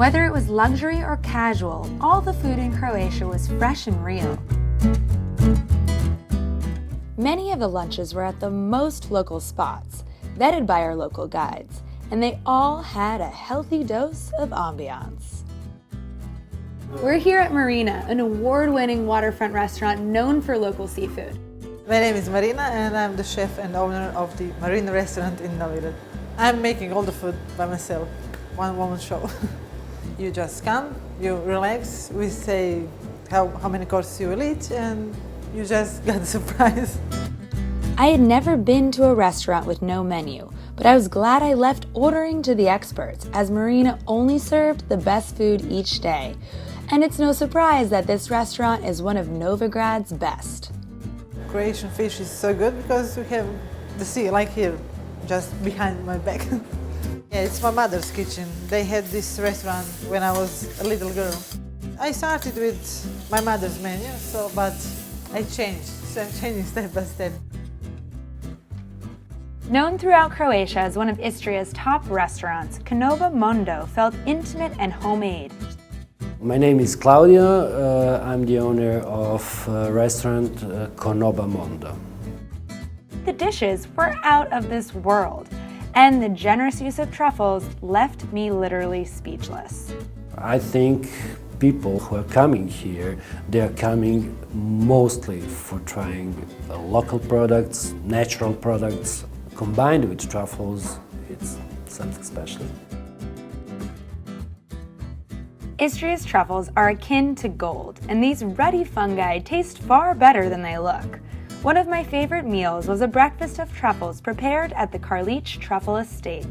Whether it was luxury or casual, all the food in Croatia was fresh and real. Many of the lunches were at the most local spots, vetted by our local guides, and they all had a healthy dose of ambiance. We're here at Marina, an award-winning waterfront restaurant known for local seafood. My name is Marina and I'm the chef and owner of the Marina restaurant in Novi Sad. I'm making all the food by myself, one-woman show. You just come, you relax, we say how many courses you will eat, and you just get the surprise. I had never been to a restaurant with no menu, but I was glad I left ordering to the experts, as Marina only served the best food each day. And it's no surprise that this restaurant is one of Novigrad's best. Croatian fish is so good because we have the sea, like here, just behind my back. Yeah, it's my mother's kitchen. They had this restaurant when I was a little girl. I started with my mother's menu, but I changed, so I'm changing step by step. Known throughout Croatia as one of Istria's top restaurants, Konoba Mondo felt intimate and homemade. My name is Claudio. I'm the owner of restaurant Konoba Mondo. The dishes were out of this world, and the generous use of truffles left me literally speechless. I think people who are coming here, they are coming mostly for trying local products, natural products. Combined with truffles, it's something special. Istria's truffles are akin to gold, and these ruddy fungi taste far better than they look. One of my favorite meals was a breakfast of truffles prepared at the Karlić Truffle Estate.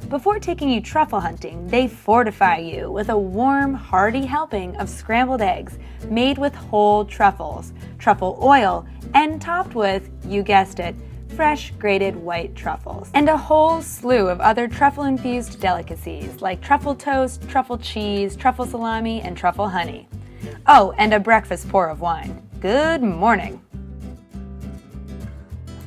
Before taking you truffle hunting, they fortify you with a warm, hearty helping of scrambled eggs made with whole truffles, truffle oil, and topped with, you guessed it, fresh grated white truffles, and a whole slew of other truffle-infused delicacies like truffle toast, truffle cheese, truffle salami, and truffle honey. Oh, and a breakfast pour of wine. Good morning!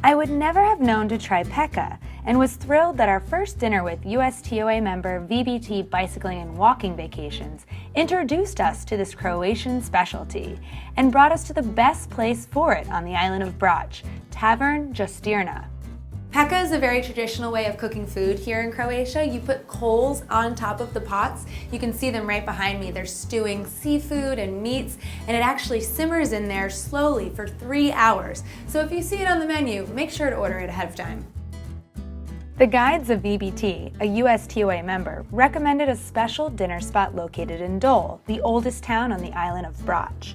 I would never have known to try peka, and was thrilled that our first dinner with USTOA member VBT Bicycling and Walking Vacations introduced us to this Croatian specialty and brought us to the best place for it on the island of Brač, Tavern Justirna. Peka is a very traditional way of cooking food here in Croatia. You put coals on top of the pots. You can see them right behind me. They're stewing seafood and meats, and it actually simmers in there slowly for 3 hours. So if you see it on the menu, make sure to order it ahead of time. The guides of VBT, a USTOA member, recommended a special dinner spot located in Dol, the oldest town on the island of Brač.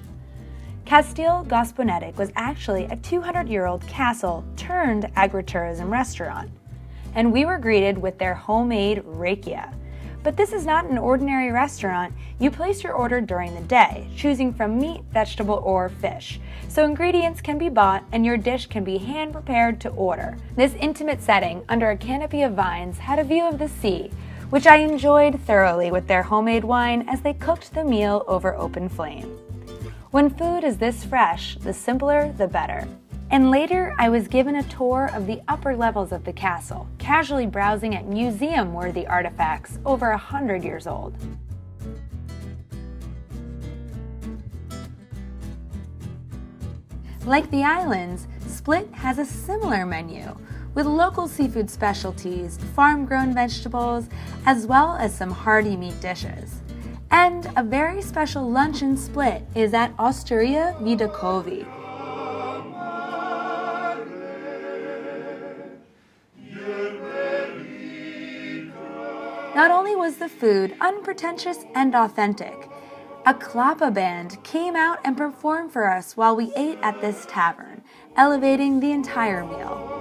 Castel Gospodetic was actually a 200-year-old castle turned agritourism restaurant, and we were greeted with their homemade rakia. But this is not an ordinary restaurant. You place your order during the day, choosing from meat, vegetable, or fish. So ingredients can be bought and your dish can be hand-prepared to order. This intimate setting under a canopy of vines had a view of the sea, which I enjoyed thoroughly with their homemade wine as they cooked the meal over open flame. When food is this fresh, the simpler the better. And later, I was given a tour of the upper levels of the castle, casually browsing at museum-worthy artifacts over 100 years old. Like the islands, Split has a similar menu, with local seafood specialties, farm-grown vegetables, as well as some hearty meat dishes. And a very special lunch in Split is at Osteria Vidakovi. Not only was the food unpretentious and authentic, a klapa band came out and performed for us while we ate at this tavern, elevating the entire meal.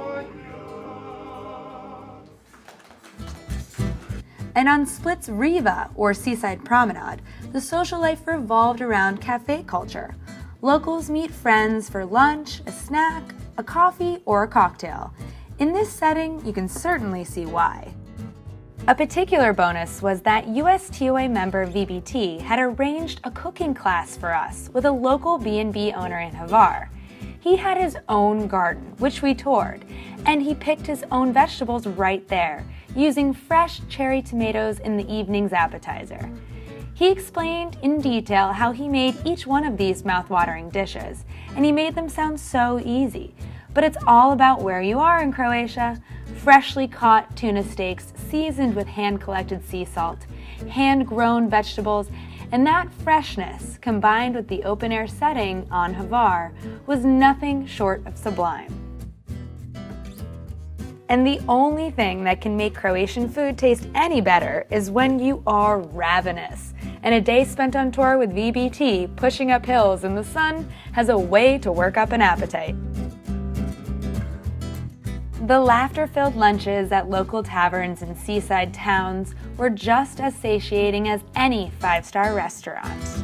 And on Split's Riva, or seaside promenade, the social life revolved around cafe culture. Locals meet friends for lunch, a snack, a coffee, or a cocktail. In this setting, you can certainly see why. A particular bonus was that USTOA member VBT had arranged a cooking class for us with a local B&B owner in Hvar. He had his own garden, which we toured, and he picked his own vegetables right there, using fresh cherry tomatoes in the evening's appetizer. He explained in detail how he made each one of these mouth-watering dishes, and he made them sound so easy. But it's all about where you are in Croatia. Freshly caught tuna steaks seasoned with hand-collected sea salt, hand-grown vegetables, and that freshness, combined with the open-air setting on Hvar, was nothing short of sublime. And the only thing that can make Croatian food taste any better is when you are ravenous. And a day spent on tour with VBT, pushing up hills in the sun, has a way to work up an appetite. The laughter-filled lunches at local taverns and seaside towns were just as satiating as any five-star restaurant.